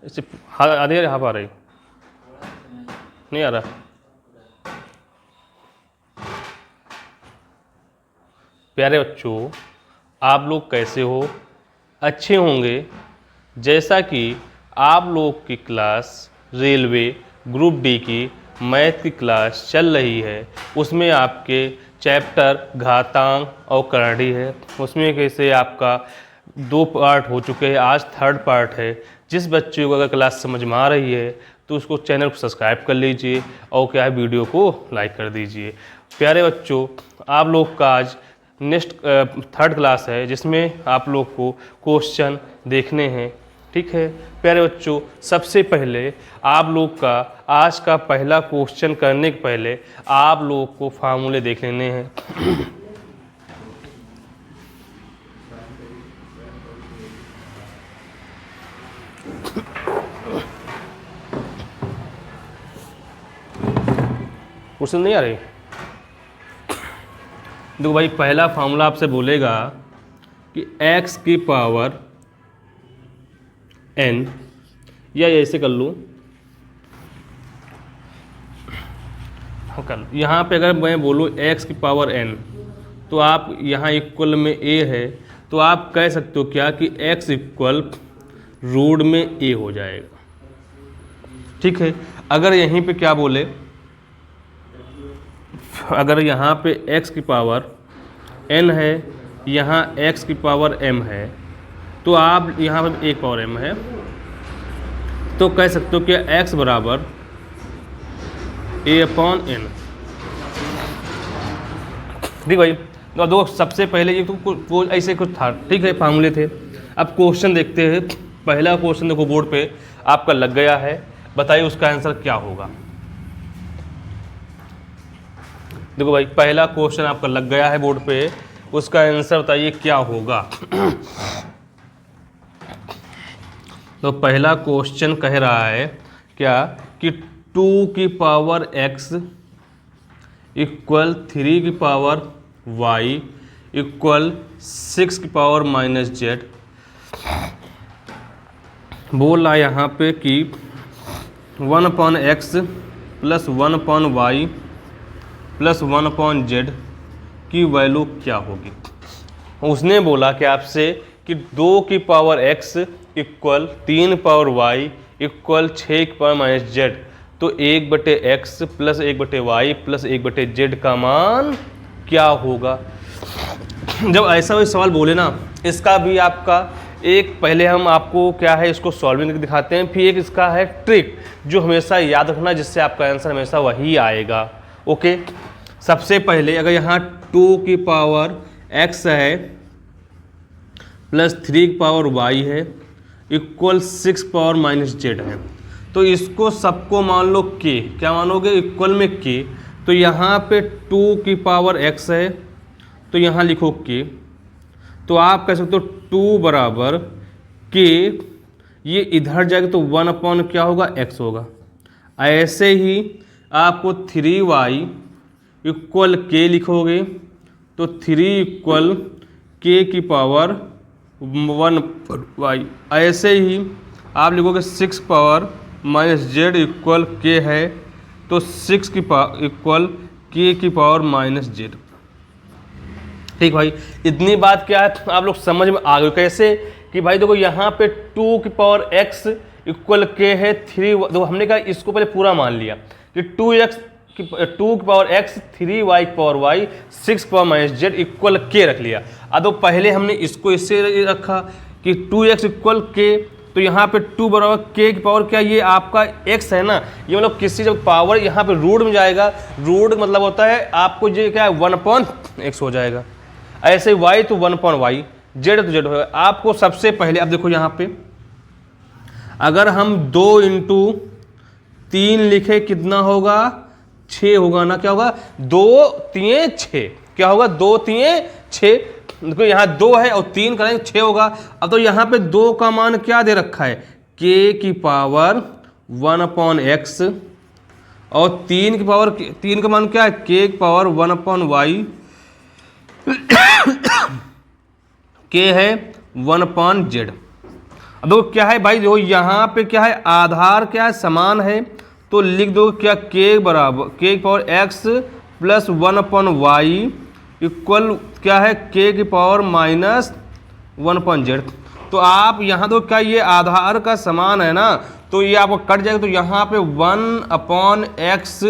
इससे आधे हाफ आ रही नहीं आ रहा। प्यारे बच्चों, आप लोग कैसे हो? अच्छे होंगे। जैसा कि आप लोग की क्लास रेलवे ग्रुप डी की मैथ की क्लास चल रही है, उसमें आपके चैप्टर घातांक और करणी है। उसमें कैसे आपका 2 पार्ट हो चुके हैं, आज 3rd पार्ट है। जिस बच्चे को अगर क्लास समझ में आ रही है तो उसको चैनल को सब्सक्राइब कर लीजिए और क्या है वीडियो को लाइक कर दीजिए। प्यारे बच्चों, आप लोग का आज नेक्स्ट 3rd क्लास है, जिसमें आप लोग को क्वेश्चन देखने हैं। ठीक है प्यारे बच्चों, सबसे पहले आप लोग का आज का पहला क्वेश्चन करने के पहले आप लोग को फार्मूले देख लेने हैं। क्वेश्चन नहीं आ रही? देखो भाई, पहला फार्मूला आपसे बोलेगा कि x की पावर n, या ऐसे कर लूँ, यहाँ पे अगर मैं बोलूँ x की पावर n, तो आप यहाँ इक्वल में a है, तो आप कह सकते हो क्या कि x इक्वल रूट में a हो जाएगा। ठीक है। अगर यहीं पे क्या बोले, अगर यहाँ पे x की पावर n है, यहाँ x की पावर m है, तो आप यहाँ पे एक पावर m है, तो कह सकते हो कि x बराबर a/n। ठीक भाई, तो दो सबसे पहले ये तो ऐसे कुछ था। ठीक है, फार्मूले थे। अब क्वेश्चन देखते हैं। पहला क्वेश्चन देखो बोर्ड पे आपका लग गया है, बताइए उसका आंसर क्या होगा। देखो भाई, पहला क्वेश्चन आपका लग गया है बोर्ड पे, उसका आंसर बताइए क्या होगा। तो पहला क्वेश्चन कह रहा है क्या कि 2 की पावर x इक्वल 3 की पावर y इक्वल 6 की पावर -z। बोल रहा है यहाँ पे कि 1/x plus 1/y plus 1/z की वैल्यू क्या होगी। उसने बोला कि आपसे कि 2 की power x equal 3 power y equal 6 की पावर -z, तो 1/x plus 1/y plus 1/z का मान क्या होगा। जब ऐसा कोई सवाल बोले ना, इसका भी आपका एक पहले हम आपको क्या है इसको सॉल्विंग करके दिखाते हैं, फिर एक इसका है ट्रिक जो हमेशा याद रखना, जिससे आपका आंसर हमेशा वही आएगा। ओके, सबसे पहले अगर यहाँ 2 की पावर x है प्लस 3 की पावर y है इक्वल 6 पावर -z है, तो इसको सबको मान लो k। क्या मानोगे? इक्वल में k। तो यहाँ पे 2 की पावर x है, तो यहाँ लिखो k। तो आप कह सकते हो 2 बराबर k, ये इधर जाएगा तो 1/, क्या होगा? x होगा। ऐसे ही आपको 3y इक्वल k लिखोगे, तो 3 इक्वल k की पावर 1/y। ऐसे ही आप लिखोगे 6 पावर -z इक्वल k है, तो 6 की पावर इक्वल k की पावर -z। ठीक भाई, इतनी बात क्या है आप लोग समझ में आ गए कैसे कि भाई देखो यहाँ पे 2 की पावर x इक्वल k है, 3, देखो हमने कहा इसको पहले पूरा मान लिया कि 2 की पावर x 3y की पावर y 6 की पावर -z इक्वल k रख लिया। अब तो पहले हमने इसको इससे रखा कि 2x इक्वल k, तो यहाँ पे 2 बराबर k की पावर क्या, ये आपका x है ना, ये मतलब किसी जब पावर यहाँ पे रूट में जाएगा, रूट मतलब होता है आपको ये क्या है 1/x हो जाएगा। ऐसे y तो 1/y, z तो z होगा। आपको सबसे पहले अब देखो यहाँ पे अगर हम 2 × 3 लिखे कितना होगा? 6 होगा ना। क्या होगा? 2 3 6, क्या होगा? 2 3 6। देखो यहाँ 2 है और 3 करेंगे 6 होगा। अब तो यहाँ पे 2 का मान क्या दे रखा है? k की पावर 1/x, और 3 की पावर 3 का मान क्या है? k की पावर 1/y, k है 1/z। अब देखो क्या है भाई, देखो यहाँ पे क्या है, आधार क्या है, समान है, तो लिख दो क्या, k बराबर k की power x plus 1/y equal क्या है, k की पावर माइनस 1/z। तो आप यहाँ तो क्या, ये आधार का समान है ना, तो ये आपको कट जाएगा, तो यहाँ पे 1/x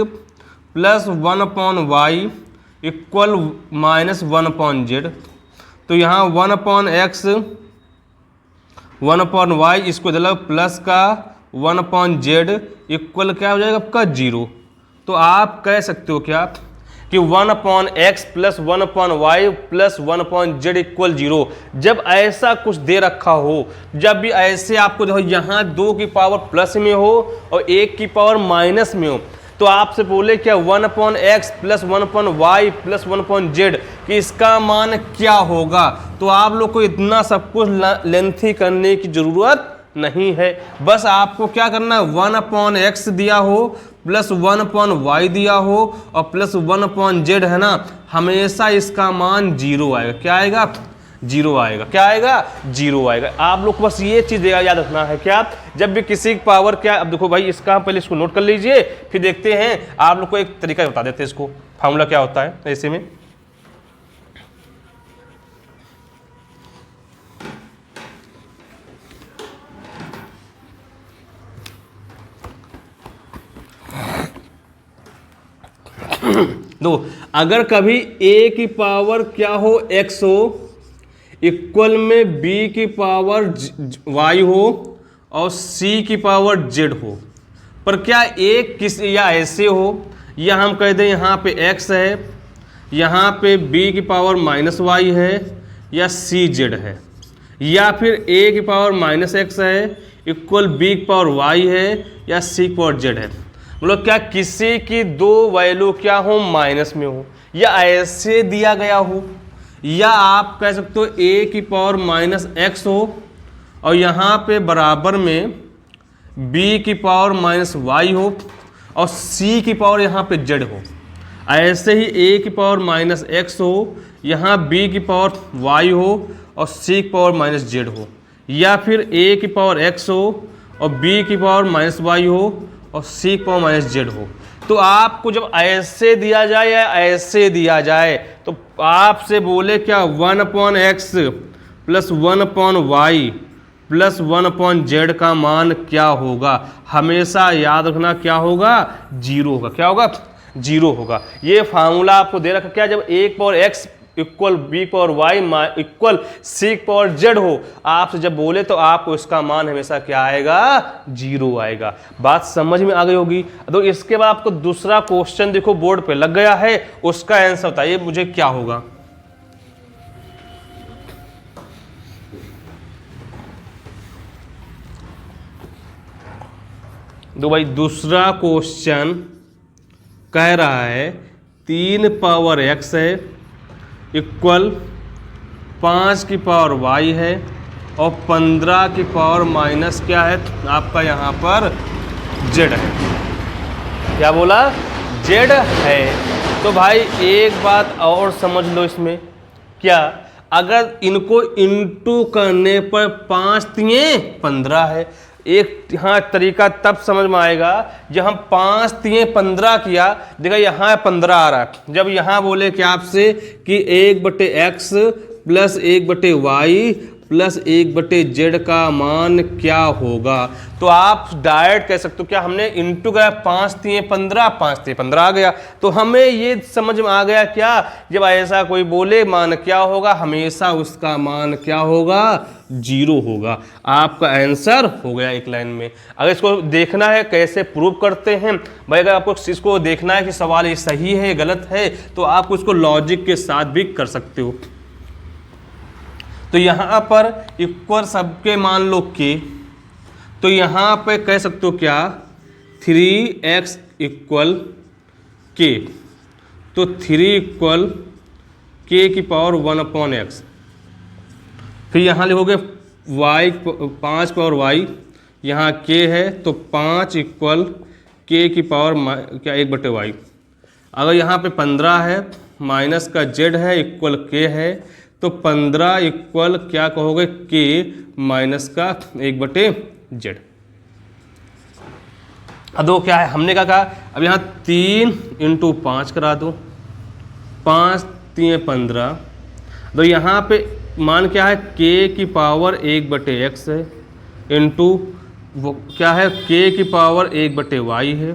plus 1/y equal minus 1/z। तो यहाँ 1/x 1/y इसको दिला प्लस का 1/z इक्वल क्या हो जाएगा आपका 0। तो आप कह सकते हो क्या कि 1/x plus 1/y plus 1/z equal 0। जब ऐसा कुछ दे रखा हो, जब भी ऐसे आपको देखो यहाँ 2 की पावर प्लस में हो और 1 की पावर माइनस में हो, तो आपसे बोले क्या 1/x plus 1/y plus 1/z कि इसका मान क्या होगा, तो आप लोग को इतना सब कुछ लेंथी करने की जरूरत नहीं है। बस आपको क्या करना है, 1/x दिया हो प्लस 1/y दिया हो और प्लस 1/z है ना, हमेशा इसका मान 0 आएगा। क्या आएगा, 0 आएगा। क्या आएगा, 0 आएगा। आप लोग को बस ये चीज़ याद रखना है क्या, जब भी किसी की पावर क्या, अब देखो भाई इसका पहले इसको नोट कर लीजिए, फिर देखते हैं आप लोग को एक तरीका बता देते हैं, इसको फार्मूला क्या होता है ऐसे में। दो, अगर कभी a की पावर क्या हो x हो इक्वल में b की पावर y हो और c की पावर z हो, पर क्या एक किस या ऐसे हो, या हम कह दें यहाँ पे x है, यहाँ पे b की पावर माइनस y है या c z है, या फिर a की पावर माइनस x है इक्वल b की पावर y है या c की पावर z है। मतलब क्या किसी की दो वैल्यू क्या हो, माइनस में हो, या ऐसे दिया गया हो, या आप कह सकते हो a की पावर माइनस x हो और यहाँ पे बराबर में b की पावर माइनस y हो और c की पावर यहाँ पे z हो। ऐसे ही a की पावर माइनस x हो, यहाँ b की पावर y हो और c की पावर माइनस z हो, या फिर a की पावर x हो और b की पावर माइनस y हो और c की पावर माइनस z हो। तो आपको जब ऐसे दिया जाए या ऐसे दिया जाए, तो आपसे बोले क्या 1/x plus 1/y plus 1/z का मान क्या होगा, हमेशा याद रखना क्या होगा, 0 होगा। क्या होगा, 0 होगा। ये फार्मूला आपको दे रखा क्या, जब a power x equal b power y equal c power z हो, आपसे जब बोले तो आपको इसका मान हमेशा क्या आएगा, 0 आएगा। बात समझ में आ गई होगी। तो इसके बाद आपको दूसरा क्वेश्चन देखो बोर्ड पे लग गया है, उसका आंसर बताइए मुझे क्या होगा। तो भाई दूसरा क्वेश्चन कह रहा है 3 पावर x है इक्वल 5 की पावर y है और 15 की पावर माइनस क्या है आपका यहाँ पर z है। क्या बोला, z है। तो भाई एक बात और समझ लो इसमें, क्या अगर इनको इंटू करने पर 5 3 15 है। एक यहाँ तरीका तब समझ में आएगा जब हम 5 3 15 किया, देखा यहाँ 15 आ रहा है। जब यहाँ बोले कि आपसे कि 1/x plus 1/y plus 1/z का मान क्या होगा, तो आप डायरेक्ट कह सकते हो क्या, हमने इंटू गया 5 3 15, 5 3 15 आ गया। तो हमें ये समझ में आ गया क्या, जब ऐसा कोई बोले मान क्या होगा, हमेशा उसका मान क्या होगा, 0 होगा। आपका आंसर हो गया एक लाइन में। अगर इसको देखना है कैसे प्रूव करते हैं भाई, अगर आपको इसको देखना है कि सवाल ये सही है गलत है, तो आप उसको लॉजिक के साथ भी कर सकते हो। तो यहाँ पर इक्वल सबके मान लो k, तो यहाँ पे कह सकते हो क्या 3x इक्वल k, तो 3 इक्वल k की पावर 1/x। फिर यहाँ लिखोगे y 5 पावर y, यहाँ k है तो 5 इक्वल k की पावर क्या 1/y। अगर यहाँ पे 15 है, माइनस का z है इक्वल k है, तो 15 इक्वल क्या कहोगे के माइनस का 1/z। अब दो क्या है, हमने क्या कहा, अब यहाँ 3 × 5 करा दो, 5 3 15। तो यहाँ पे मान क्या है, k की पावर 1/x है इंटू वो क्या है, k की पावर 1/y है।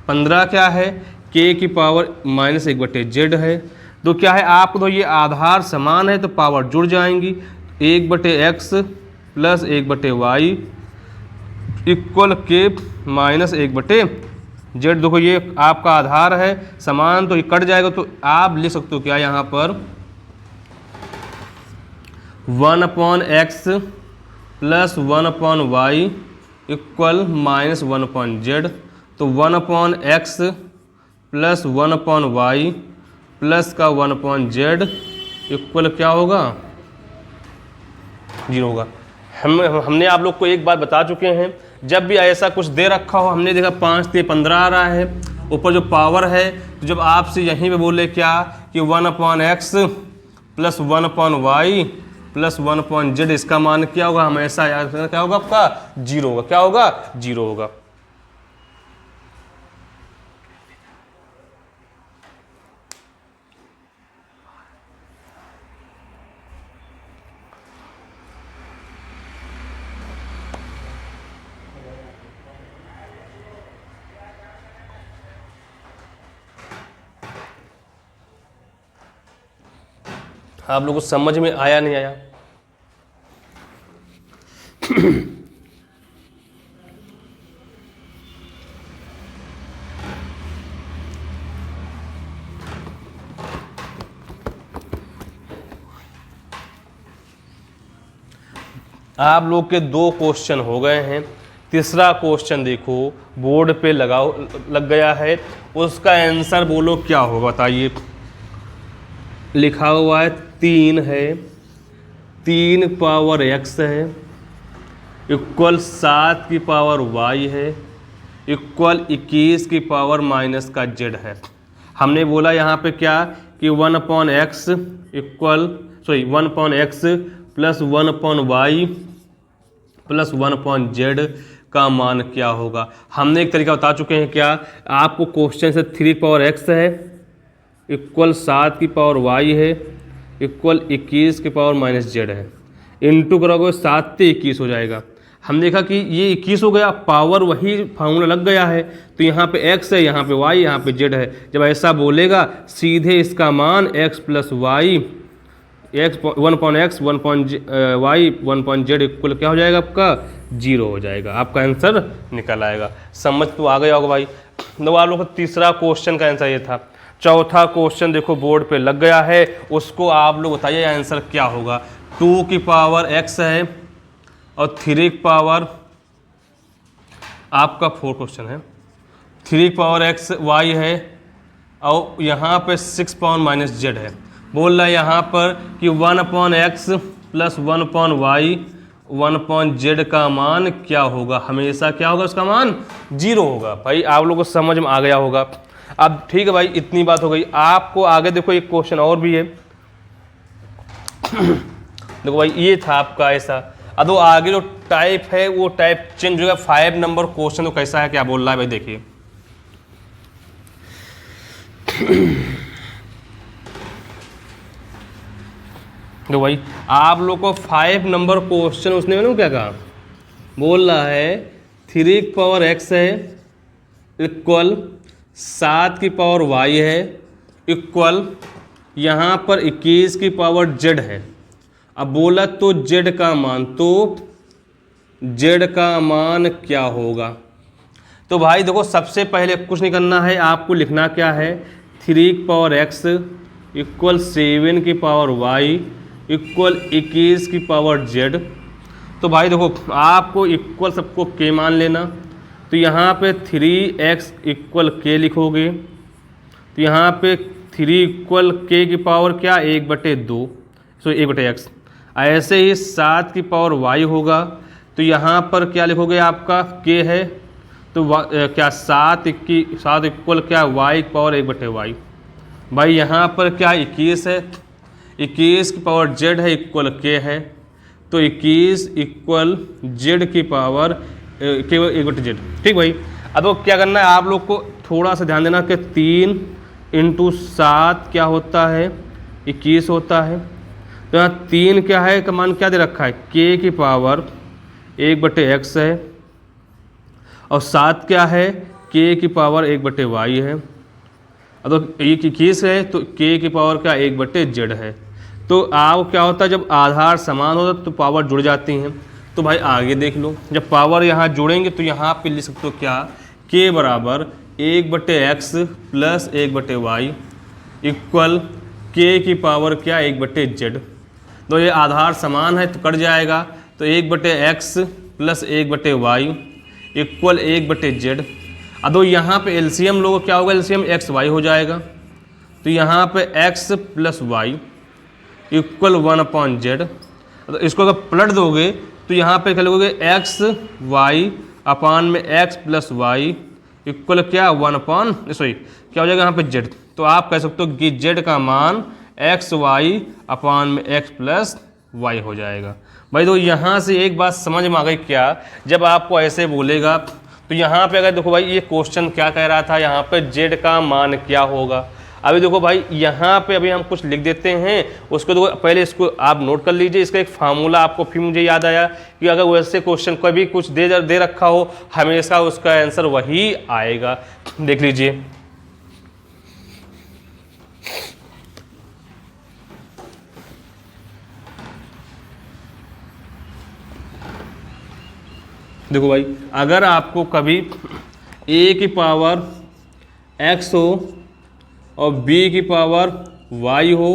15 क्या है, k की पावर -1/z है। तो क्या है, आपको तो ये आधार समान है तो पावर जुड़ जाएंगी। 1/x plus 1/y equal k -1/z। देखो ये आपका आधार है समान, तो ये कट जाएगा, तो आप लिख सकते हो क्या यहाँ पर 1/x plus 1/y equal -1/z। तो 1/x प्लस 1/y प्लस का 1/z इक्वल क्या होगा, 0 होगा। हमने आप लोग को एक बात बता चुके हैं, जब भी ऐसा कुछ दे रखा हो, हमने देखा 5 3 15 आ रहा है, ऊपर जो पावर है, तो जब आपसे यहीं पे बोले क्या कि 1/x plus 1/y plus 1/z, इसका मान क्या होगा, हमेशा याद रखना क्या होगा आपका, 0 होगा। क्या होगा, 0 होगा। आप लोगों को समझ में आया नहीं आया? आप लोग के 2 क्वेश्चन हो गए हैं, तीसरा क्वेश्चन देखो बोर्ड पे लग गया है, उसका आंसर बोलो क्या होगा, बताइए। लिखा हुआ है 3 है, 3 पावर x है इक्वल 7 की पावर y है इक्वल 21 की पावर माइनस का z है। हमने बोला यहाँ पे क्या कि 1/x equal 1/x plus 1/y plus 1/z का मान क्या होगा। हमने एक तरीका बता चुके हैं, क्या आपको क्वेश्चन से 3 पावर x है इक्वल 7 की पावर y है इक्वल 21 की पावर माइनस z है, इंटू करोगे 7 से 21 हो जाएगा। हम देखा कि ये 21 हो गया, पावर वही फार्मूला लग गया है, तो यहाँ पे x है, यहाँ पे y, यहाँ पे z है। जब ऐसा बोलेगा सीधे इसका मान x plus y, 1/x 1/y 1/z equal क्या हो जाएगा आपका, 0 हो जाएगा। आपका आंसर निकल आएगा। समझ तो आ गया होगा भाई। तो आप लोग का तीसरा क्वेश्चन का आंसर ये था। चौथा क्वेश्चन देखो बोर्ड पे लग गया है, उसको आप लोग बताइए आंसर क्या होगा। 2 की पावर x है और 3 की पावर, आपका 4 क्वेश्चन है, 3 की पावर x y है और यहाँ पे 6 पावर माइनस z है। बोल रहा है यहाँ पर कि 1/x प्लस 1/y 1/z का मान क्या होगा, हमेशा क्या होगा, उसका मान 0 होगा। भाई आप लोगों को समझ में आ गया होगा। अब ठीक है भाई, इतनी बात हो गई। आपको आगे देखो एक क्वेश्चन और भी है। देखो भाई ये था आपका ऐसा, अब वो आगे जो टाइप है वो टाइप चेंज होगा। 5 नंबर क्वेश्चन तो कैसा है, क्या बोल रहा है भाई, देखिए। तो भाई आप लोग को 5 नंबर क्वेश्चन उसने ना क्या कहा, बोल रहा है 3 की पावर x है इक्वल 7 की पावर y है इक्वल यहाँ पर 21 की पावर z है। अब बोला तो z का मान, तो z का मान क्या होगा। तो भाई देखो सबसे पहले कुछ नहीं करना है, आपको लिखना क्या है, 3 की पावर x इक्वल 7 की पावर y इक्वल 21 की पावर z। तो भाई देखो आपको इक्वल सबको k मान लेना, तो यहाँ पे 3x इक्वल k लिखोगे, तो यहाँ पे 3 इक्वल k की पावर क्या, 1/2 1/x। ऐसे ही 7 की पावर y होगा, तो यहाँ पर क्या लिखोगे, आपका k है, तो क्या 7 इक्वल क्या y की पावर 1/y। भाई यहाँ पर क्या 21 है, 21 की पावर जेड है इक्वल के है, तो 21 इक्वल जेड की पावर केवल 1/z। ठीक भाई। अब तो क्या करना है आप लोग को, थोड़ा सा ध्यान देना कि 3 × 7 क्या होता है, 21 होता है। तो यहाँ 3 क्या है का मान क्या दे रखा है, k की पावर 1/x है, और 7 क्या है, k की पावर 1/y है। अब तो ये 21 है तो k की पावर क्या 1/z है। तो आप क्या होता है जब आधार समान होता तो पावर जुड़ जाती हैं। तो भाई आगे देख लो, जब पावर यहाँ जुड़ेंगे तो यहाँ पे लिख सकते हो क्या, k बराबर 1/x plus 1/y equal k की पावर क्या 1/z। तो ये आधार समान है तो कट जाएगा, तो 1/x plus 1/y equal 1/z। अब यहाँ पे एलसीएम लोगों क्या होगा, एलसीएम एक्स वाई हो जाएगा। तो यहाँ पे x plus Y equal 1/z। तो इसको अगर पलट दोगे तो यहाँ पे क्या लोगे, एक्स वाई अपान में x प्लस वाई इक्वल क्या 1/, क्या हो जाएगा यहाँ पे z। तो आप कह सकते हो कि z का मान एक्स वाई अपान में x प्लस वाई हो जाएगा। भाई तो यहाँ से एक बात समझ में आ गई क्या, जब आपको ऐसे बोलेगा तो यहाँ पे अगर देखो भाई ये क्वेश्चन क्या कह रहा था, यहाँ पे z का मान क्या होगा। अभी देखो भाई यहाँ पे अभी हम कुछ लिख देते हैं, उसको देखो पहले इसको आप नोट कर लीजिए। इसका एक फार्मूला आपको फिर मुझे याद आया कि अगर वैसे क्वेश्चन कभी कुछ दे रखा हो हमेशा उसका आंसर वही आएगा। देख लीजिए, देखो भाई अगर आपको कभी a की पावर x हो और b की पावर y हो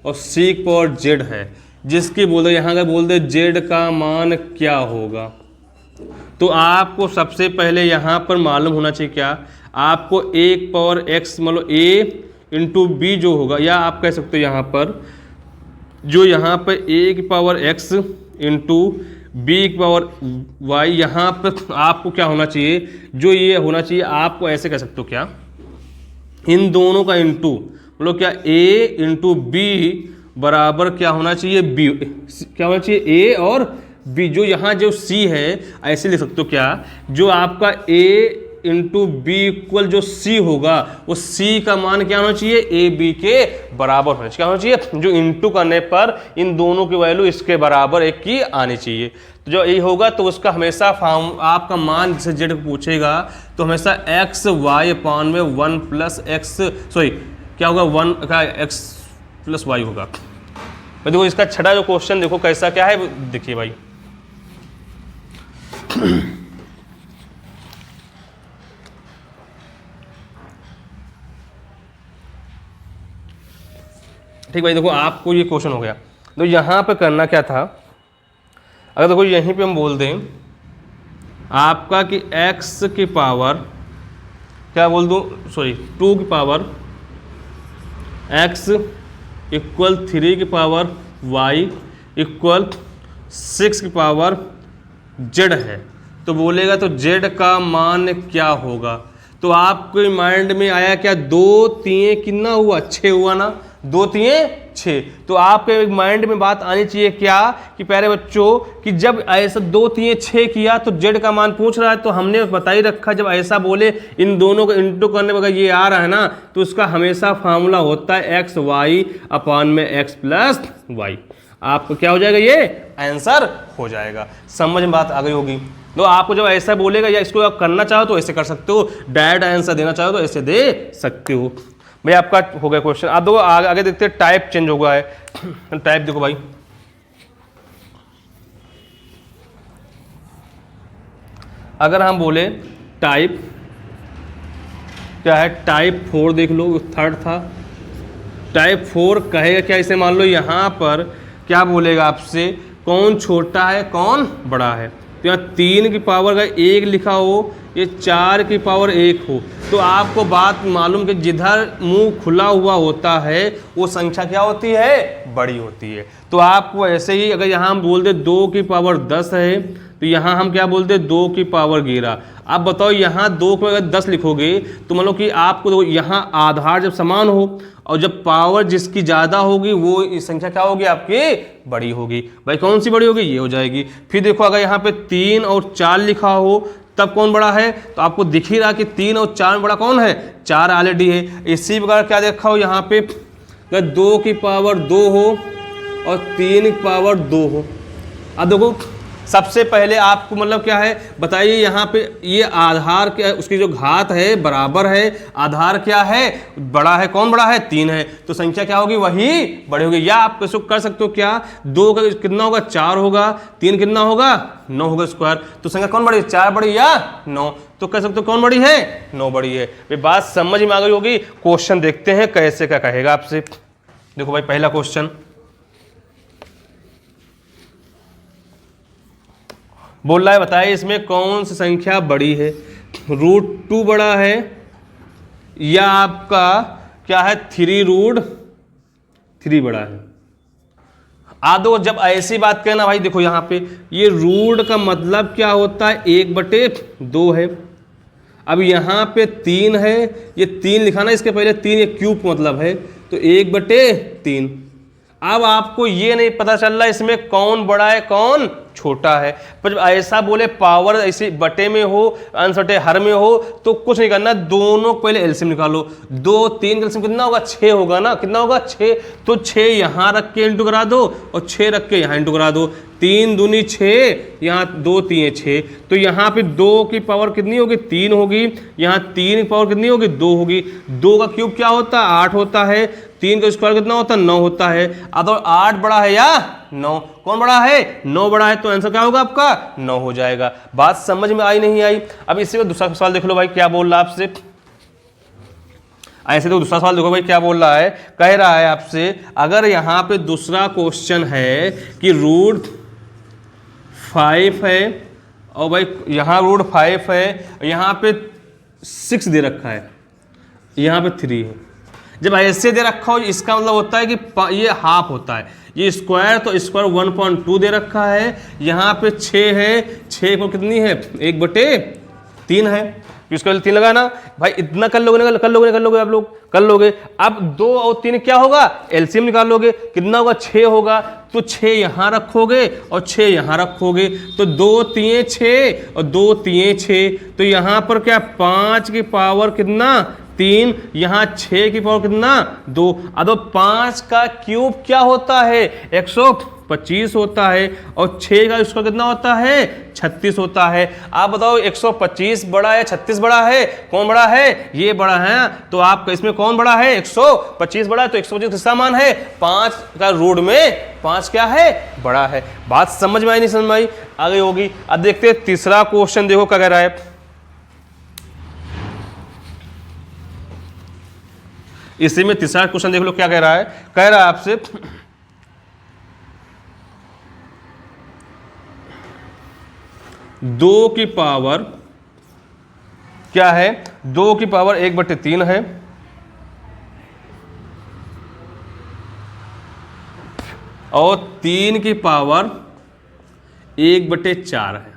और c की पावर z है, जिसकी बोल दो यहाँ का बोल दे z का मान क्या होगा, तो आपको सबसे पहले यहाँ पर मालूम होना चाहिए क्या, आपको a की पावर x मतलब a इंटू बी जो होगा, या आप कह सकते हो यहाँ पर जो यहाँ पर a की पावर x इंटू बी की पावर वाई, यहाँ पर आपको क्या होना चाहिए, जो ये होना चाहिए आपको ऐसे कह सकते हो क्या, इन दोनों का इंटू मतलब क्या a इंटू बी बराबर क्या होना चाहिए b, क्या होना चाहिए a और b। जो यहाँ जो c है ऐसे लिख सकते हो क्या, जो आपका a इंटू बी इक्वल जो c होगा वो c का मान क्या होना चाहिए ए बी के बराबर होना चाहिए। क्या होना चाहिए, जो इंटू करने पर इन दोनों की वैल्यू इसके बराबर एक की आनी चाहिए। तो जो ये होगा तो उसका हमेशा फॉर्म आपका मान जैसे जेड पूछेगा तो हमेशा एक्स वाई अपान में 1 प्लस एक्स क्या होगा 1 का एक्स प्लस वाई होगा। भाई देखो इसका छठा जो क्वेश्चन देखो कैसा क्या है, देखिए भाई ठीक भाई। देखो आपको ये क्वेश्चन हो गया, तो यहाँ पे करना क्या था, अगर देखो यहीं पे हम बोल दें आपका कि x की पावर क्या बोल दूँ 2 की पावर x इक्वल 3 की पावर y इक्वल 6 की पावर z है, तो बोलेगा तो z का मान क्या होगा। तो आपके माइंड में आया क्या, 2 3 कितना हुआ 6 हुआ ना, 2 3 6। तो आपके माइंड में बात आनी चाहिए क्या कि प्यारे बच्चों कि जब ऐसा 2 3 6 किया तो z का मान पूछ रहा है, तो हमने बता ही रखा जब ऐसा बोले इन दोनों को इंटू करने पर ये आ रहा है ना, तो उसका हमेशा फार्मूला होता है एक्स वाई अपान में एक्स प्लस वाई। आपको क्या हो जाएगा, ये आंसर हो जाएगा। समझ में बात आ गई होगी। तो आपको जब ऐसा बोलेगा या इसको आप करना चाहो तो ऐसे कर सकते हो, डायरेक्ट आंसर देना चाहो तो ऐसे दे सकते हो। भाई आपका हो गया क्वेश्चन। अब देखो आगे देखते हैं टाइप चेंज हो गया है। टाइप देखो भाई, अगर हम बोले टाइप क्या है, टाइप 4 देख लो, थर्ड था। टाइप 4 कहेगा क्या, इसे मान लो यहाँ पर क्या बोलेगा आपसे, कौन छोटा है कौन बड़ा है। तो यहाँ 3 की पावर का 1 लिखा हो, ये 4 की पावर 1 हो, तो आपको बात मालूम कि जिधर मुंह खुला हुआ होता है वो संख्या क्या होती है, बड़ी होती है। तो आपको ऐसे ही अगर यहाँ हम बोल दे 2 की पावर 10 है, तो तो यहाँ हम क्या बोलते हैं 2 की पावर 11। अब बताओ यहाँ 2 को अगर 10 लिखोगे तो मान लो कि आपको यहाँ आधार जब समान हो और जब पावर जिसकी ज़्यादा होगी वो संख्या क्या होगी आपकी बड़ी होगी। भाई कौन सी बड़ी होगी, ये हो जाएगी। फिर देखो अगर यहाँ पे 3 और 4 लिखा हो तब कौन बड़ा है, तो आपको दिख ही रहा कि 3 और 4 में बड़ा कौन है, 4 ऑलरेडी है। इसी प्रकार क्या देखा हो यहाँ पे अगर 2 की पावर 2 हो और 3 की पावर 2 हो। अब देखो सबसे पहले आपको मतलब क्या है बताइए, यहाँ पे ये आधार क्या है, उसकी जो घात है बराबर है, आधार क्या है बड़ा है, कौन बड़ा है 3 है, तो संख्या क्या होगी वही बड़ी होगी। या आप इसको कर सकते हो क्या, 2 का कितना होगा 4 होगा, 3 कितना होगा 9 होगा स्क्वायर, तो संख्या कौन बड़ी है 4 बड़ी या 9, तो कह सकते हो कौन बड़ी है 9 बड़ी है। ये बात समझ में आ गई होगी। क्वेश्चन देखते हैं कैसे क्या कहेगा आपसे। देखो भाई पहला क्वेश्चन बोल रहा है बताइए इसमें कौन सी संख्या बड़ी है, √2 बड़ा है या आपका क्या है 3√3 बड़ा है। आदो जब ऐसी बात कहना भाई देखो यहाँ पे ये रूट का मतलब क्या होता है 1/2 है। अब यहाँ पे 3 है, ये 3 लिखा ना इसके पहले 3, ये क्यूब मतलब है तो 1/3। अब आपको ये नहीं पता चल रहा इसमें कौन बड़ा है कौन छोटा है, पर जब ऐसा बोले पावर ऐसे बटे में हो अनसटे हर में हो तो कुछ नहीं करना, दोनों पहले एलसीएम निकालो। 2 3 का एलसीएम कितना होगा 6 होगा ना, कितना होगा 6, तो 6 यहाँ रख के इंटू करा दो और 6 रख के यहाँ इंटू करा दो, 3 दूनी 6, यहाँ 2 3 6, तो यहाँ पे 2 की पावर कितनी होगी 3 होगी, यहाँ 3 की पावर कितनी होगी 2 होगी। 2 का क्यूब क्या होता है 8 होता है, 3 का स्क्वायर कितना होता है 9 होता है। अब 8 बड़ा है या 9, कौन बड़ा है 9 बड़ा है, तो आंसर क्या होगा आपका 9 हो जाएगा। बात समझ में आई नहीं आई। अब इसी में दूसरा सवाल देख लो भाई क्या बोल रहा है आपसे। ऐसे तो दूसरा सवाल देखो भाई क्या बोल रहा है, कह रहा है आपसे अगर यहाँ पे दूसरा क्वेश्चन है कि √5 है और भाई यहाँ √5 है, यहाँ पे 6 दे रखा है, यहाँ पे 3 है। जब ऐसे दे रखा हो इसका मतलब होता है कि ये हाफ होता है, ये स्क्वायर तो स्क्वायर 1.2 दे रखा है, यहाँ पे 6 है, 6 को कितनी है 1/3 है, इसको 3 लगाना भाई इतना कर लोगे आप लोग कर लोगे। अब 2 और 3 क्या होगा एलसीएम निकालोगे, कितना होगा 6 होगा, तो 6 यहाँ रखोगे और 6 यहाँ रखोगे, तो 2 3 6 और 2 3 6, तो यहाँ पर क्या 5 की पावर कितना 3, यहाँ 6 की पावर कितना 2। अब 5 का क्यूब क्या होता है 125 होता है और 6 का इसका कितना होता है 36 होता है। आप बताओ 125 बड़ा है 36 बड़ा है, कौन बड़ा है ये बड़ा है, तो आपका इसमें कौन बड़ा है 125 बड़ा है, तो 125 किसका मान है 5 का रूट में 5 क्या है बड़ा है। बात समझ में आई नहीं समझ में आई, आ गई होगी। अब देखते हैं तीसरा क्वेश्चन देखो क्या कह रहा है। इसी में तीसरा क्वेश्चन देख लो क्या कह रहा है, कह रहा है आपसे 2 की पावर क्या है 2 की पावर 1/3 है और 3 की पावर 1/4 है।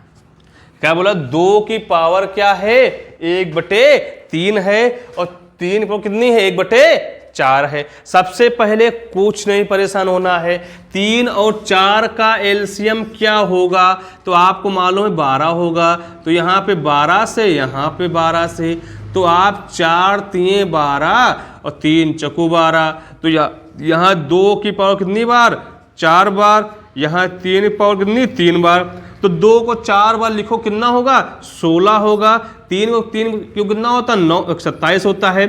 क्या बोला 2 की पावर क्या है 1/3 है और 3 पर कितनी है 1/4 है। सबसे पहले कुछ नहीं परेशान होना है, 3 और 4 का एलसीएम क्या होगा, तो आपको मालूम है 12 होगा, तो यहाँ पे 12 से यहाँ पे 12 से, तो आप 4 3 12 और 3 चकू 12, तो यहाँ 2 की पावर कितनी बार 4 बार, यहाँ 3 की पावर कितनी 3 बार, तो 2 को 4 बार लिखो कितना होगा 16 होगा, 3 को 3 क्यों कितना होता है 9 27 होता है।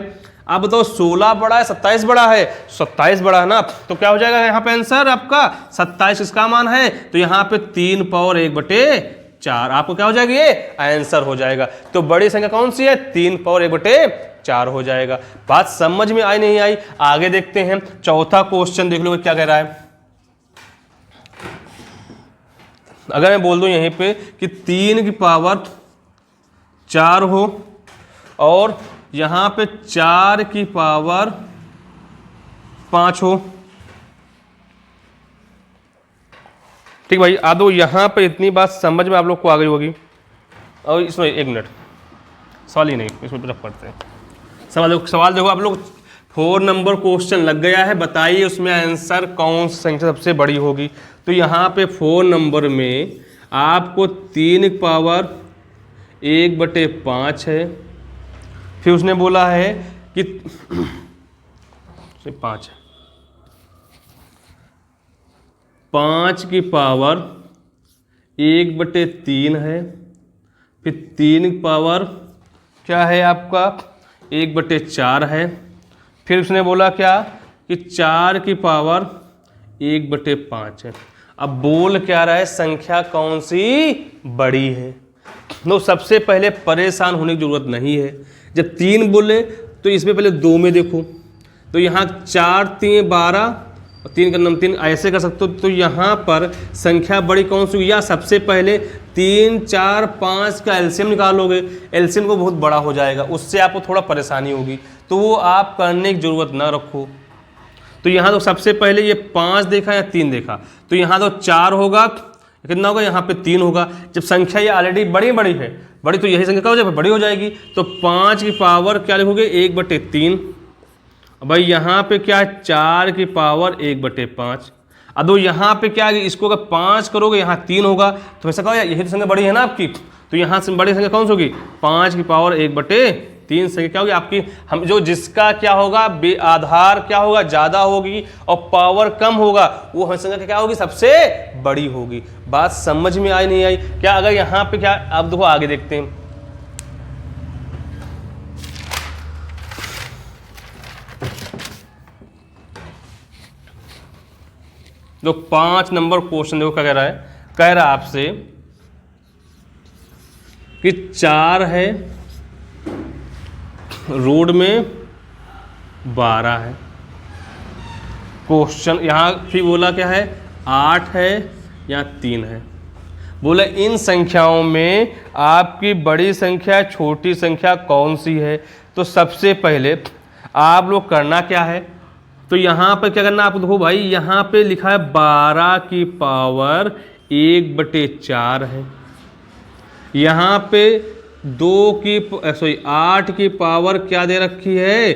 अब बताओ 16 बड़ा है 27 बड़ा है, 27 बड़ा है ना, तो क्या हो जाएगा यहाँ पे आंसर आपका 27 इसका मान है, तो यहाँ पे 3 पावर 1/4 आपको क्या हो जाएगा ये आंसर हो जाएगा। तो बड़ी संख्या कौन सी है 3 पावर 1/4 हो जाएगा। बात समझ में आई नहीं आई, आगे देखते हैं चौथा क्वेश्चन देख लो क्या कह रहा है। अगर मैं बोल दूं यहीं पे कि 3 की पावर 4 हो और यहाँ पे 4 की पावर 5 हो, ठीक भाई, आदो यहाँ पे इतनी बात समझ में आप लोग को आ गई होगी। और इसमें 1 मिनट, सवाल ही नहीं, इसमें रख पढ़ते हैं। सवाल देखो आप लोग, 4 नंबर क्वेश्चन लग गया है, बताइए उसमें आंसर कौन सी संख्या सबसे बड़ी होगी। तो यहाँ पे 4 नंबर में आपको 3 की पावर 1/5 है, फिर उसने बोला है कि 5 है, 5 की पावर 1/3 है, फिर 3 की पावर क्या है आपका 1/4 है, फिर उसने बोला क्या कि 4 की पावर 1/5 है। अब बोल क्या रहा है, संख्या कौन सी बड़ी है। नो, सबसे पहले परेशान होने की जरूरत नहीं है। जब 3 बोले तो इसमें पहले 2 में देखो, तो यहाँ 4 3 12 और 3 का नाम 3 ऐसे कर सकते हो। तो यहाँ पर संख्या बड़ी कौन सी, या सबसे पहले 3 4 5 का एलसीएम निकालोगे, एलसीएम को बहुत बड़ा हो जाएगा, उससे आपको थोड़ा परेशानी होगी, तो वो आप करने की जरूरत ना रखो। तो यहाँ तो सबसे पहले ये 5 देखा या 3 देखा, तो यहाँ तो 4 होगा, कितना होगा यहाँ पे 3 होगा। जब संख्या ये ऑलरेडी बड़ी है, बड़ी तो यही संख्या क्या हो जाएगी, बड़ी हो जाएगी। तो 5 की पावर क्या लिखोगे 1/3। भाई यहाँ पे क्या है 4 की पावर 1/5। अब यहाँ पे क्या है, इसको अगर 5 करोगे यहाँ 3 होगा, तो ऐसा कहो यही तो संख्या बड़ी है ना आपकी। तो यहाँ से बड़ी संख्या कौन सी होगी, 5 की पावर 1/3 संख्या क्या होगी आपकी, हम जो जिसका क्या होगा आधार क्या होगा ज़्यादा होगी और पावर कम होगा, वो हमें संख्या क्या होगी सबसे बड़ी होगी। बात समझ में आई नहीं आई क्या। अगर यहाँ पे क्या, अब देखो आगे देखते हैं। जो 5 नंबर क्वेश्चन देखो क्या कह रहा है, कह रहा है आपसे कि 4 है, रोड में 12 है। क्वेश्चन यहाँ फिर बोला क्या है 8 है या 3 है। बोले इन संख्याओं में आपकी बड़ी संख्या छोटी संख्या कौन सी है। तो सबसे पहले आप लोग करना क्या है, तो यहाँ पर क्या करना, आप देखो भाई यहाँ पे लिखा है 12 की पावर 1/4 है, यहाँ पे 8 की पावर क्या दे रखी है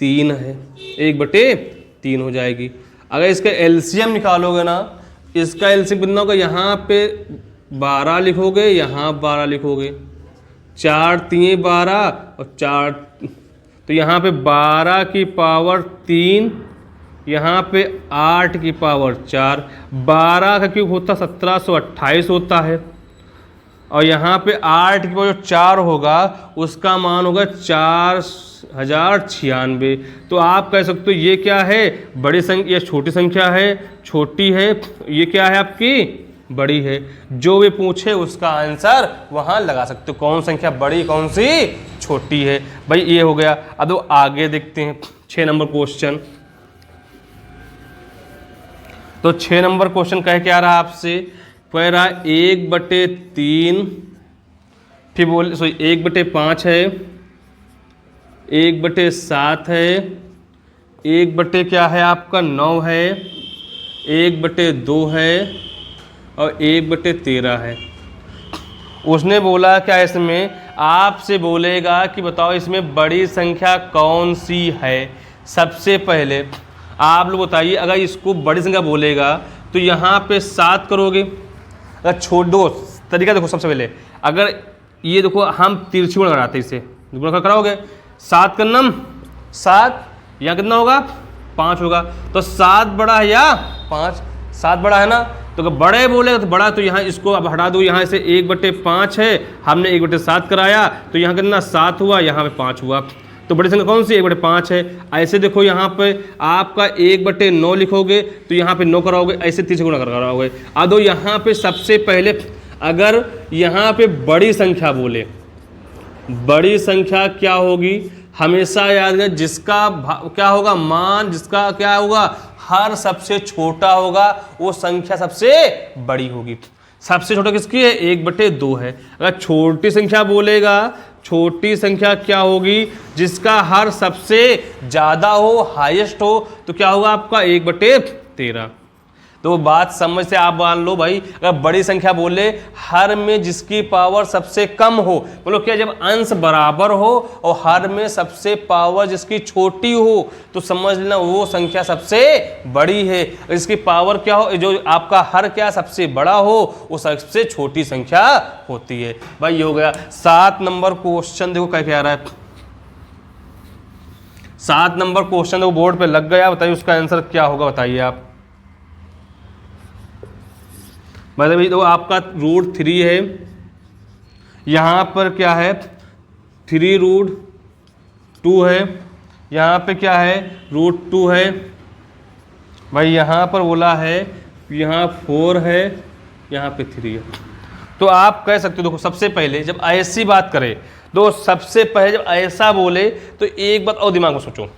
3 है, 1/3 हो जाएगी। अगर इसका एलसीएम निकालोगे ना, इसका एलसीएम कितना होगा, यहाँ पे 12 लिखोगे, यहाँ 12 लिखोगे, 4 3 12 और 4, तो यहाँ पे 12 की पावर 3, यहाँ पे 8 की पावर 4, 12 का क्यूब होता 1728 होता है, और यहाँ पे 8 की पावर जो 4 होगा उसका मान होगा 4096। तो आप कह सकते हो ये क्या है बड़ी संख्या, ये छोटी संख्या है, छोटी है, ये क्या है आपकी बड़ी है। जो भी पूछे उसका आंसर वहाँ लगा सकते हो, कौन संख्या बड़ी कौन सी छोटी है। भाई ये हो गया। अब आगे देखते हैं 6 नंबर क्वेश्चन। तो 6 नंबर क्वेश्चन कह के आ रहा है आपसे, कह रहा 1/3, फिर बोल 1/5 है, 1/7 है, 1/ क्या है आपका 9 है, 1/2 है और 1/13 है। उसने बोला क्या इसमें, आपसे बोलेगा कि बताओ इसमें बड़ी संख्या कौन सी है। सबसे पहले आप लोग बताइए, अगर इसको बड़ी संख्या बोलेगा तो यहाँ पे 7 करोगे। अगर छोड़ दो तरीका देखो, सबसे पहले अगर ये देखो हम तिरछी गुणा कराते इसे गुणा कराओगे, 7 का नम 7, यहाँ कितना होगा 5 होगा। तो 7 बड़ा है या 5, 7 बड़ा है ना। तो अगर बड़े बोलेगा तो बड़ा, तो यहाँ इसको अब हटा दो, यहाँ से 1/5 है, हमने 1/7 कराया, तो यहाँ कितना 7 हुआ, यहाँ पे 5 हुआ। तो बड़ी संख्या कौन सी 1/5 है। ऐसे देखो यहाँ पे आपका 1/9 लिखोगे तो यहाँ पे 9 कराओगे, ऐसे 3 से गुणा कराओगे। अब दो यहाँ पे सबसे पहले अगर यहाँ पे बड़ी संख्या बोले, बड़ी संख्या क्या होगी हमेशा याद रखें, जिसका क्या होगा मान, जिसका क्या होगा हर सबसे छोटा होगा वो संख्या सबसे बड़ी होगी। सबसे छोटा किसकी है 1/2 है। अगर छोटी संख्या बोलेगा, छोटी संख्या क्या होगी जिसका हर सबसे ज़्यादा हो, हाईएस्ट हो, तो क्या होगा आपका 1/13। तो बात समझ से आप मान लो भाई, अगर बड़ी संख्या बोले हर में जिसकी पावर सबसे कम हो, बोलो क्या, जब अंश बराबर हो और हर में सबसे पावर जिसकी छोटी हो तो समझ लेना वो संख्या सबसे बड़ी है। इसकी पावर क्या हो, जो आपका हर क्या सबसे बड़ा हो वो सबसे छोटी संख्या होती है। भाई ये हो गया। 7 नंबर क्वेश्चन देखो क्या कह रहा है। 7 नंबर क्वेश्चन देखो बोर्ड पे लग गया, बताइए उसका आंसर क्या होगा, बताइए आप। मतलब ये तो आपका रूट 3 है, यहाँ पर क्या है 3 रूट 2 है, यहाँ पे क्या है रूट 2 है भाई, यहाँ पर बोला है यहाँ 4 है, यहाँ पे 3 है। तो आप कह सकते हो, देखो सबसे पहले जब ऐसी बात करें तो सबसे पहले जब ऐसा बोले तो एक बात और दिमाग में सोचो,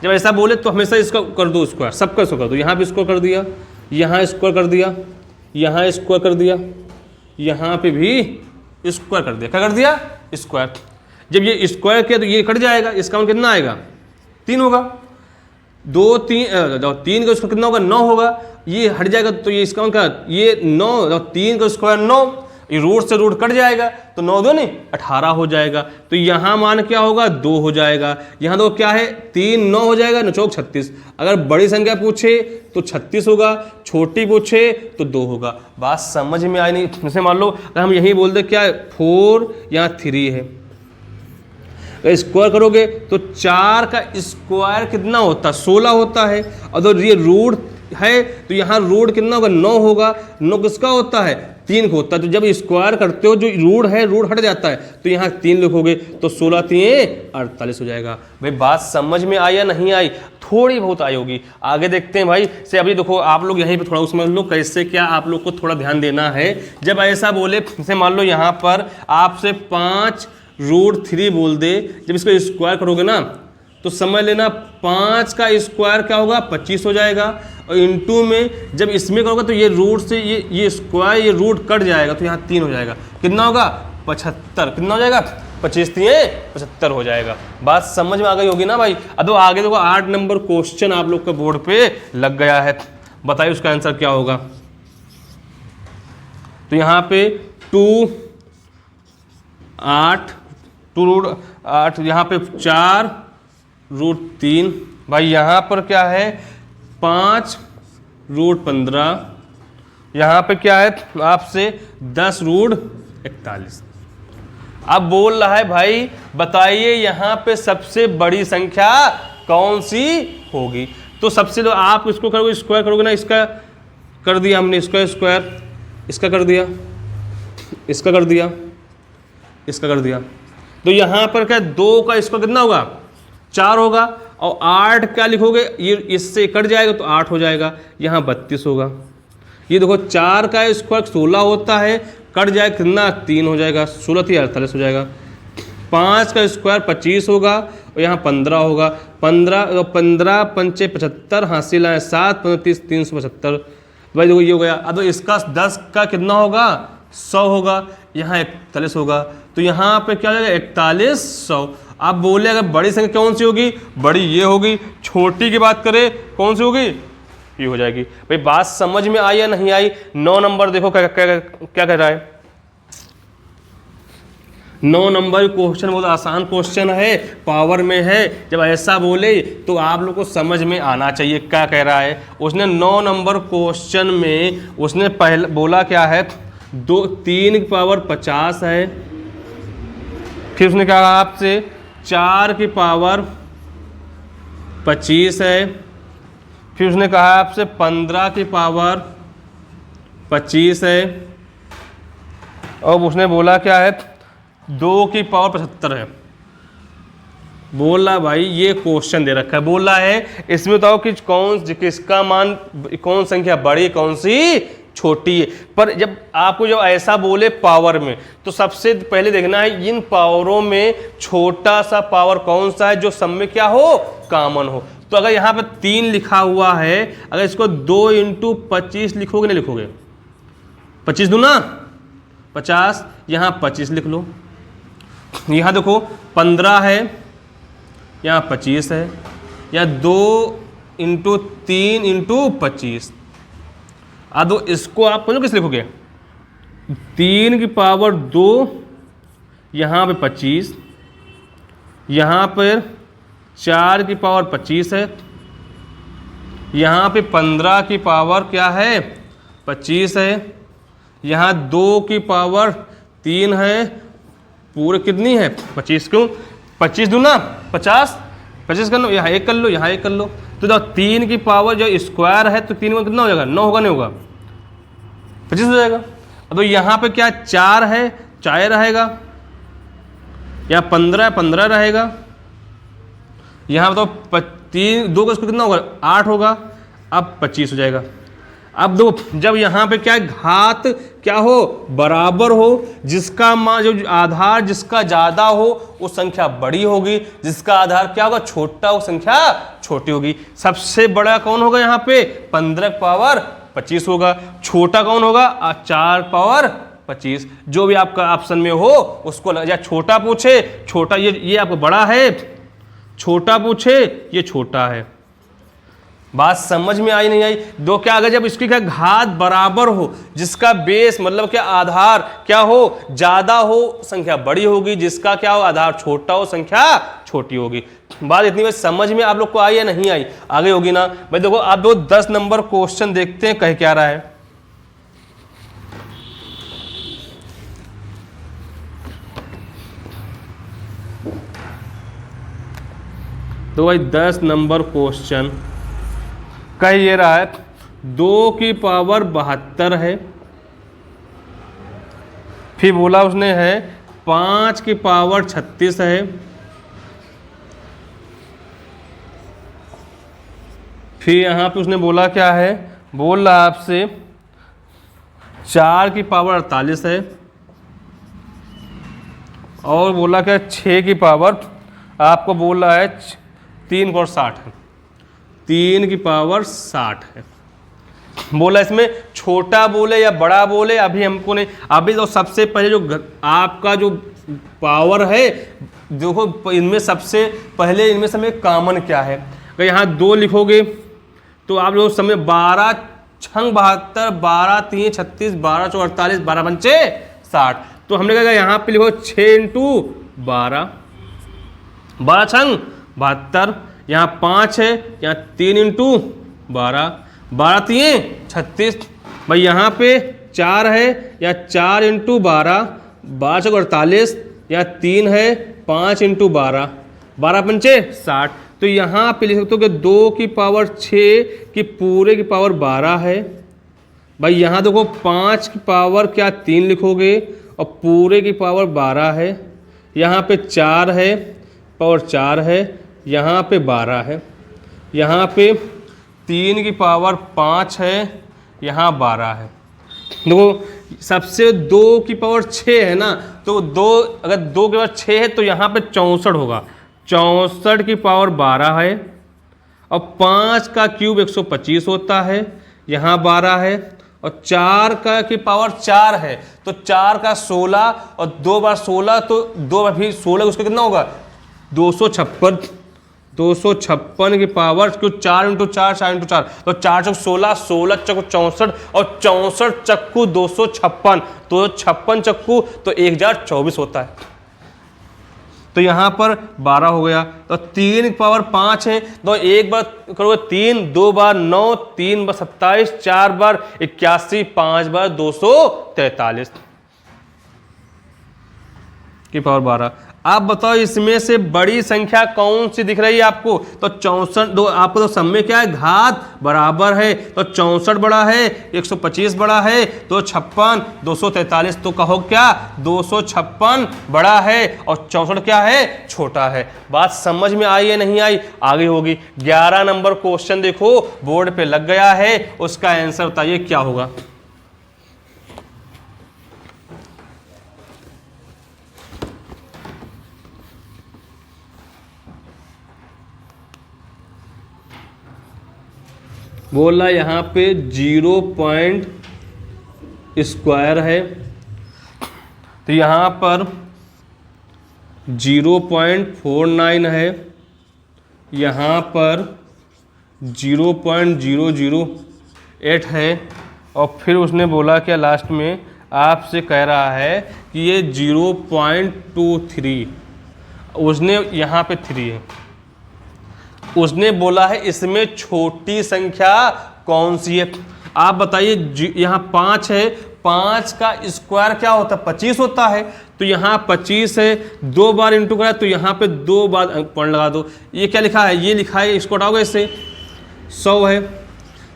जब ऐसा बोले तो हमेशा इसका कर दो स्क्वायर, सबका इसको कर दो, यहाँ पे स्क्वायर कर दिया, यहाँ स्क्वायर कर दिया, यहाँ स्क्वायर कर दिया, यहाँ पे भी स्क्वायर कर दिया। क्या कर दिया? स्क्वायर। जब ये स्क्वायर किया तो ये कट जाएगा, इसका मतलब कितना आएगा 3 होगा। 3 का स्क्वायर कितना होगा 9 होगा, ये हट जाएगा तो ये इसका मतलब ये 9, 3 का स्क्वायर 9, ये रूट से रूट कट जाएगा तो 9 2 नहीं 18 हो जाएगा। तो यहाँ मान क्या होगा 2 हो जाएगा, यहाँ तो क्या है 3 9 हो जाएगा, 9 चौक 36। अगर बड़ी संख्या पूछे तो 36 होगा, छोटी पूछे तो 2 होगा। बात समझ में आई नहीं? जैसे मान लो अगर हम यही बोल दे क्या है 4 यहाँ 3 है, अगर स्क्वायर करोगे तो 4 का स्क्वायर कितना होता है 16 होता है, और तो ये रूट है तो यहाँ रूट कितना होगा 9 होगा, 9 किसका होता है 3 का होता है। तो जब स्क्वायर करते हो जो रूट है रूट हट जाता है तो यहाँ 3 लिखोगे तो 16 3 48 हो जाएगा। भाई बात समझ में आई या नहीं आई? थोड़ी बहुत आई होगी। आगे देखते हैं भाई से। अभी देखो आप लोग यहीं पे थोड़ा समझ लो कैसे क्या आप लोग को थोड़ा ध्यान देना है। जब ऐसा बोले जैसे मान लो यहाँ पर आपसे 5 रूट 3 बोल दे, जब इसको स्क्वायर करोगे ना तो समझ लेना 5 का स्क्वायर क्या होगा 25 हो जाएगा, और इंटू में जब इसमें करोगे तो ये रूट से ये स्क्वायर ये रूट कट जाएगा तो यहाँ 3 हो जाएगा, कितना होगा 75। कितना हो जाएगा 25 3 75 हो जाएगा। बात समझ में आ गई होगी ना भाई? अब आगे देखो 8 नंबर क्वेश्चन आप लोग के बोर्ड पे लग गया है, बताइए उसका आंसर क्या होगा। तो यहाँ पे 2 8 2 रूट 8, यहाँ पे 4 रूट 3, भाई यहाँ पर क्या है 5 रूट 15, यहाँ पे क्या है आपसे 10 रूट 41। अब बोल रहा है भाई बताइए यहाँ पे सबसे बड़ी संख्या कौन सी होगी। तो सबसे तो आप इसको करोगे स्क्वायर करोगे ना, इसका कर दिया हमने, इसका स्क्वायर, इसका कर दिया, इसका कर दिया, इसका कर दिया, तो यहाँ पर क्या 2 का स्क्वायर कितना होगा 4 होगा, और 8 क्या लिखोगे ये इससे कट जाएगा तो 8 हो जाएगा, यहाँ 32 होगा। ये देखो 4 का स्क्वायर 16 होता है, कट जाए कितना 3 हो जाएगा, 16 3 48 हो जाएगा। 5 का स्क्वायर 25 होगा और यहाँ 15 होगा, 15 15 पंचे 75, हासिल आए 7 35 375। भाई देखो ये हो गया। अब इसका 10 का कितना होगा 100 होगा, यहाँ 41 होगा, तो यहाँ पे क्या हो जाएगा 4100। आप बोले अगर बड़ी संख्या कौन सी होगी, बड़ी ये होगी, छोटी की बात करें कौन सी होगी ये हो जाएगी। भाई बात समझ में आई या नहीं आई? 9 नंबर देखो क्या क्या कह रहा है। 9 नंबर क्वेश्चन बहुत आसान क्वेश्चन है, पावर में है। जब ऐसा बोले तो आप लोग को समझ में आना चाहिए क्या कह रहा है। उसने 9 नंबर क्वेश्चन में उसने पहले बोला क्या है 3 की पावर 50 है, फिर उसने कहा आपसे 4 की पावर 25 है, फिर उसने कहा आपसे 15 की पावर 25 है, और उसने बोला क्या है 2 की पावर 75 है। बोल रहा भाई ये क्वेश्चन दे रखा है, बोल रहा है इसमें बताओ कि किसका मान कौन संख्या बड़ी कौन सी छोटी है। पर जब आपको जो ऐसा बोले पावर में तो सबसे पहले देखना है इन पावरों में छोटा सा पावर कौन सा है जो सब में क्या हो कॉमन हो। तो अगर यहाँ पे 3 लिखा हुआ है, अगर इसको 2 × 25 लिखोगे नहीं लिखोगे 25 दूना 50, यहाँ 25 लिख लो। यहाँ देखो 15 है, यहाँ 25 है, या 2 × 3 × 25, अब दो इसको आप समझो किस लिखोगे, 3 की पावर 2, यहाँ पे 25, यहाँ पर 4 की पावर 25 है, यहाँ पे 15 की पावर क्या है 25 है, यहाँ 2 की पावर 3 है, पूरे कितनी है 25, क्यों 25 दूना 50, 25 कर लो, यहाँ 1 कर लो, यहाँ 1 कर लो, तो जब 3 की पावर जो स्क्वायर है तो 3 में कितना हो जाएगा 9 होगा, नहीं होगा 25 हो जाएगा। तो यहाँ पे क्या 4 है 4 रहेगा, यहाँ 15 15 रहेगा, यहाँ तो 3 2 का इसको कितना होगा 8 होगा, अब 25 हो जाएगा। अब दो जब यहाँ पे क्या घात क्या हो बराबर हो, जिसका मान जो आधार जिसका ज़्यादा हो वो संख्या बड़ी होगी, जिसका आधार क्या होगा छोटा वो संख्या छोटी होगी। सबसे बड़ा कौन होगा यहाँ पे 15 पावर 25 होगा, छोटा कौन होगा 4 पावर 25। जो भी आपका ऑप्शन में हो उसको या छोटा पूछे छोटा, ये आपका बड़ा है, छोटा पूछे ये छोटा है। बात समझ में आई नहीं आई? दो क्या अगर जब इसकी क्या घात बराबर हो, जिसका बेस मतलब क्या आधार क्या हो ज्यादा हो संख्या बड़ी होगी, जिसका क्या हो आधार छोटा हो संख्या छोटी होगी। बात इतनी बस समझ में आप लोग को आई या नहीं आई? आगे होगी ना भाई। देखो आप दो 10 नंबर क्वेश्चन देखते हैं कह क्या रहा है। तो भाई 10 नंबर क्वेश्चन कह ये रहा है 2 की पावर 72 है, फिर बोला उसने है 5 की पावर 36 है, फिर यहाँ पे उसने बोला क्या है, बोल रहा आपसे 4 की पावर 48 है, और बोला क्या 6 की पावर आपको बोल रहा है 3 और 60 है, 3 की पावर 60 है। बोला इसमें छोटा बोले या बड़ा बोले अभी हमको नहीं, अभी तो सबसे पहले जो आपका जो पावर है देखो इनमें सबसे पहले इनमें समय कॉमन क्या है। अगर यहाँ 2 लिखोगे तो आप लोग समय 12 छंग 72, 12 3 36, 12 4 48, 12 पंचे 60। तो हमने कहा यहाँ पे लिखो 6 इंटू 12, 12 छंग 72, यहाँ 5 है, यहाँ 3 इंटू 12, 12 3 36। भाई यहाँ पे 4 है, या 4 इंटू 12, 12 चौक 48, यहाँ 3 है, 5 इंटू 12, 12 पंचे 60। तो यहाँ पे लिख सकते हो कि 2 की पावर 6 की पूरे की पावर 12 है। भाई यहाँ देखो 5 की पावर क्या 3 लिखोगे और पूरे की पावर 12 है, यहाँ पे 4 है पावर 4 है, यहाँ पे 12 है, यहाँ पे 3 की पावर 5 है, यहाँ 12 है। देखो सबसे 2 की पावर 6 है ना, तो 2 अगर 2 की पावर 6 है तो यहाँ पे 64 होगा, 64 की पावर 12 है, और 5 का क्यूब 125 होता है, यहाँ 12 है, और 4 का की पावर 4 है तो 4 का 16, और 2 बार 16 तो 2 बार भी 16, उसका कितना होगा 256, 256 की पावर क्यों 4 इंटू 4, 4 इंटू 4, तो 4 चौक 16, 16 चौक 64, और 64 चक्कू 256, तो 56 चक्कू तो 1024 होता है। तो यहाँ पर 12 हो गया। तो 3 की पावर 5 है, तो एक बार करोगे 3, 2 बार 9, 3 बार 27, 4 बार 81, 5 बार 243 की पावर 12। आप बताओ इसमें से बड़ी संख्या कौन सी दिख रही है आपको? तो 64, दो आपको तो सब में क्या है घात बराबर है, तो 64 बड़ा है, 125 बड़ा है, 256, 243, तो कहो क्या 256 बड़ा है और 64 क्या है छोटा है। बात समझ में आई या नहीं आई? आगे होगी। 11 नंबर क्वेश्चन देखो बोर्ड पे लग गया है, उसका आंसर बताइए क्या होगा। बोला यहाँ पे 0 पॉइंट स्क्वायर है, तो यहाँ पर 0.49 है, यहाँ पर 0.008 है, और फिर उसने बोला क्या लास्ट में आपसे कह रहा है कि ये 0.23, उसने यहाँ पे 3 है, उसने बोला है इसमें छोटी संख्या कौन सी है। आप बताइए यहाँ 5 है, 5 का स्क्वायर क्या होता है 25 होता है, तो यहाँ 25 है, 2 बार इंटू करा तो यहाँ पे 2 बार पॉइंट लगा दो। ये क्या लिखा है, ये लिखा है, इसको हटाओगे इससे 100 है,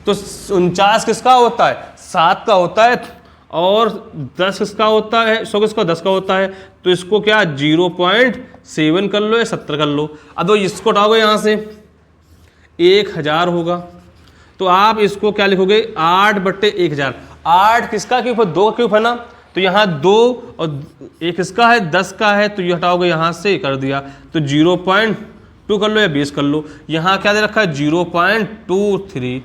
तो 49 किसका होता है 7 का होता है, और 10 किसका होता है 100 किसका 10 का होता है, तो इसको क्या 0.7 कर लो या 70 कर लो। अब तो इसको हटाओगे यहाँ से 1000 होगा, तो आप इसको क्या लिखोगे 8/1000। 8 किसका क्यूब है 2 का क्यूब है ना, तो यहाँ 2 और 1 किसका है 10 का है, तो ये हटाओगे यहाँ से कर दिया, तो 0.2 कर लो या 20 कर लो। यहाँ क्या दे रखा है 0.23।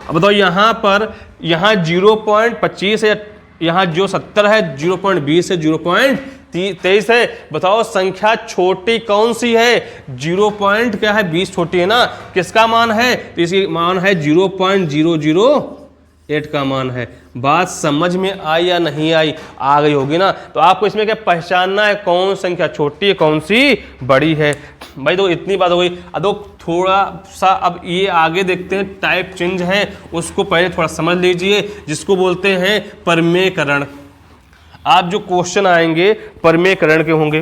अब बताओ यहाँ पर यहाँ 0.25 है, यहाँ जो 70 है 0.20 है, 0.23 है। बताओ संख्या छोटी कौन सी है, 0.20 छोटी है ना, किसका मान है, तो इसकी मान है 0.008 का मान है। बात समझ में आई या नहीं आई, आ गई होगी ना। तो आपको इसमें क्या पहचानना है कौन संख्या छोटी है कौन सी बड़ी है। भाई तो इतनी बात हो गई। अब थोड़ा सा अब ये आगे देखते हैं, टाइप चेंज है उसको पहले थोड़ा समझ लीजिए, जिसको बोलते हैं परमेयकरण। आप जो क्वेश्चन आएंगे परमेयकरण के होंगे।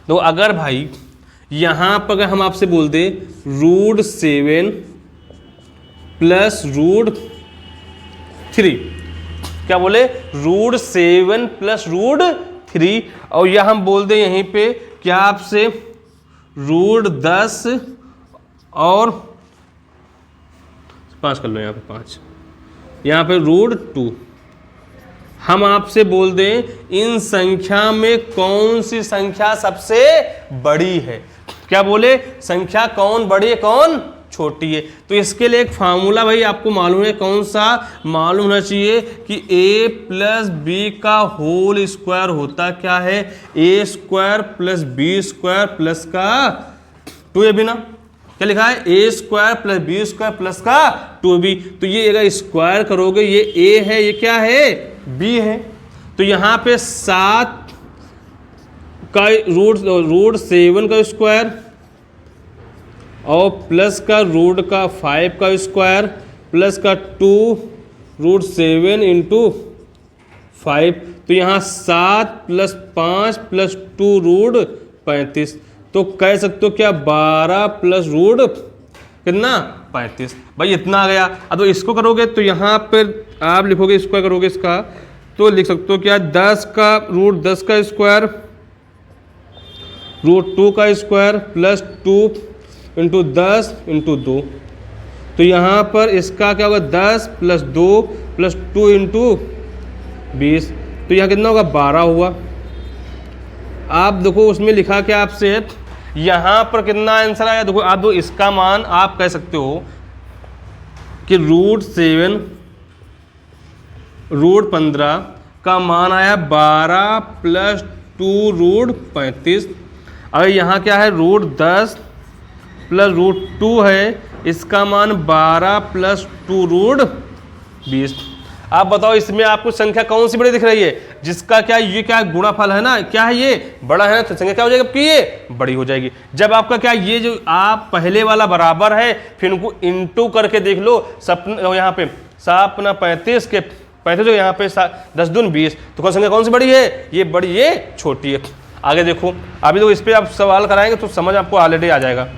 तो अगर भाई यहां पर अगर हम आपसे बोल दे √7 प्लस √3, क्या बोले √7 प्लस √3, और यह हम बोल दे यहीं पे क्या आपसे √10 और 5 कर लो, यहाँ पे 5, यहाँ पे √2। हम आपसे बोल दें इन संख्या में कौन सी संख्या सबसे बड़ी है, क्या बोले संख्या कौन बड़ी है कौन छोटी है। तो इसके लिए एक फार्मूला भाई आपको मालूम है, कौन सा मालूम होना चाहिए कि a प्लस बी का होल स्क्वायर होता क्या है, a² प्लस b² प्लस का 2ab ना, क्या लिखा है a² प्लस b² प्लस का 2b। तो ये अगर स्क्वायर करोगे ये a है, ये क्या है b है, तो यहाँ पे 7 का √7 का स्क्वायर और प्लस का √5 का स्क्वायर प्लस का 2√7 इंटू 5, तो यहाँ 7 प्लस 5 प्लस 2√35, तो कह सकते हो क्या 12 प्लस कितना 35। भाई इतना आ गया। अब तो इसको करोगे तो यहाँ पर आप लिखोगे स्क्वायर करोगे इसका, तो लिख सकते हो क्या 10 का √10 का स्क्वायर √2 का स्क्वायर प्लस 2 इंटू 10 इंटू 2, तो यहाँ पर इसका क्या होगा 10 प्लस 2 प्लस 2 इंटू 20, तो यहाँ कितना होगा 12 हुआ। आप देखो उसमें लिखा क्या आपसे, यहाँ पर कितना आंसर आया, देखो आप दो इसका मान आप कह सकते हो कि √7 √15 का मान आया 12 प्लस 2√35। अगर यहाँ क्या है √10 प्लस √2 है, इसका मान 12 प्लस 2√20। आप बताओ इसमें आपको संख्या कौन सी बड़ी दिख रही है, जिसका क्या ये क्या गुणाफल है ना, क्या है ये बड़ा है ना, तो संख्या क्या हो जाएगी आपकी ये बड़ी हो जाएगी। जब आपका क्या ये जो आप पहले वाला बराबर है फिर उनको इंटू करके देख लो, यहाँ पे 7 × 35 के 35 जो यहाँ पे 10 दूनी 20, तो कौन संख्या कौन सी बड़ी है, ये बड़ी ये छोटी है। आगे देखो अभी तो इस पर आप सवाल कराएंगे तो समझ आपको ऑलरेडी आ जाएगा।